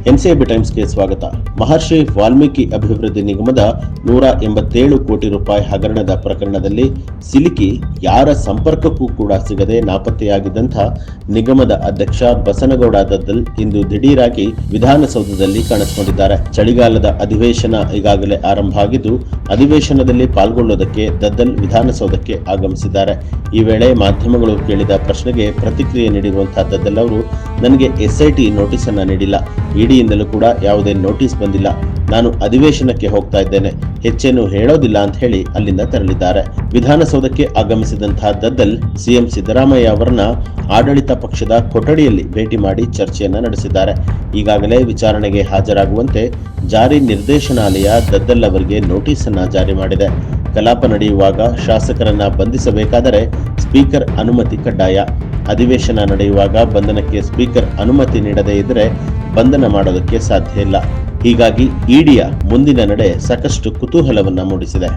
NCB ಟೈಮ್ಸ್ಗೆ ಸ್ವಾಗತ. ಮಹರ್ಷಿ ವಾಲ್ಮೀಕಿ ಅಭಿವೃದ್ಧಿ ನಿಗಮದ 187 ಕೋಟಿ ರೂಪಾಯಿ ಹಗರಣದ ಪ್ರಕರಣದಲ್ಲಿ ಸಿಲುಕಿ ಯಾರ ಸಂಪರ್ಕಕ್ಕೂ ಕೂಡ ಸಿಗದೆ ನಾಪತ್ತೆಯಾಗಿದ್ದಂಥ ನಿಗಮದ ಅಧ್ಯಕ್ಷ ಬಸನಗೌಡ ದದ್ದಲ್ ಇಂದು ದಿಢೀರಾಗಿ ವಿಧಾನಸೌಧದಲ್ಲಿ ಕಾಣಿಸಿಕೊಂಡಿದ್ದಾರೆ. ಚಳಿಗಾಲದ ಅಧಿವೇಶನ ಈಗಾಗಲೇ ಆರಂಭ ಆಗಿದ್ದು, ಅಧಿವೇಶನದಲ್ಲಿ ಪಾಲ್ಗೊಳ್ಳುವುದಕ್ಕೆ ದದ್ದಲ್ ವಿಧಾನಸೌಧಕ್ಕೆ ಆಗಮಿಸಿದ್ದಾರೆ. ಈ ವೇಳೆ ಮಾಧ್ಯಮಗಳು ಕೇಳಿದ ಪ್ರಶ್ನೆಗೆ ಪ್ರತಿಕ್ರಿಯೆ ನೀಡಿರುವಂತಹ ದದ್ದಲ್ ಅವರು, ನನಗೆ ಎಸ್ಐಟಿ ನೋಟಿಸ್ ಅನ್ನ ನೀಡಿಲ್ಲ, ಇಡಿಯಿಂದಲೂ ಕೂಡ ಯಾವುದೇ ನೋಟಿಸ್ ಬಂದಿಲ್ಲ, ನಾನು ಅಧಿವೇಶನಕ್ಕೆ ಹೋಗ್ತಾ ಇದ್ದೇನೆ, ಹೆಚ್ಚೇನು ಹೇಳೋದಿಲ್ಲ ಅಂತ ಹೇಳಿ ಅಲ್ಲಿಂದ ತೆರಳಿದ್ದಾರೆ. ವಿಧಾನಸೌಧಕ್ಕೆ ಆಗಮಿಸಿದಂತಹ ದದ್ದಲ್ ಸಿಎಂ ಸಿದ್ದರಾಮಯ್ಯ ಅವರನ್ನ ಆಡಳಿತ ಪಕ್ಷದ ಕೊಠಡಿಯಲ್ಲಿ ಭೇಟಿ ಮಾಡಿ ಚರ್ಚೆಯನ್ನ ನಡೆಸಿದ್ದಾರೆ. ಈಗಾಗಲೇ ವಿಚಾರಣೆಗೆ ಹಾಜರಾಗುವಂತೆ ಜಾರಿ ನಿರ್ದೇಶನಾಲಯ ದದ್ದಲ್ ಅವರಿಗೆ ನೋಟಿಸ್ ಅನ್ನ ಜಾರಿ ಮಾಡಿದೆ. ಕಲಾಪ ನಡೆಯುವಾಗ ಶಾಸಕರನ್ನ ಬಂಧಿಸಬೇಕಾದರೆ ಸ್ಪೀಕರ್ ಅನುಮತಿ ಕಡ್ಡಾಯ. ಅಧಿವೇಶನ ನಡೆಯುವಾಗ ಬಂಧನಕ್ಕೆ ಸ್ಪೀಕರ್ ಅನುಮತಿ ನೀಡದೇ ಇದ್ದರೆ ಬಂಧನ ಮಾಡೋದಕ್ಕೆ ಸಾಧ್ಯ ಇಲ್ಲ. ಹೀಗಾಗಿ ಇಡಿಯ ಮುಂದಿನ ನಡೆ ಸಾಕಷ್ಟು ಕುತೂಹಲವನ್ನ ಮೂಡಿಸಿದೆ.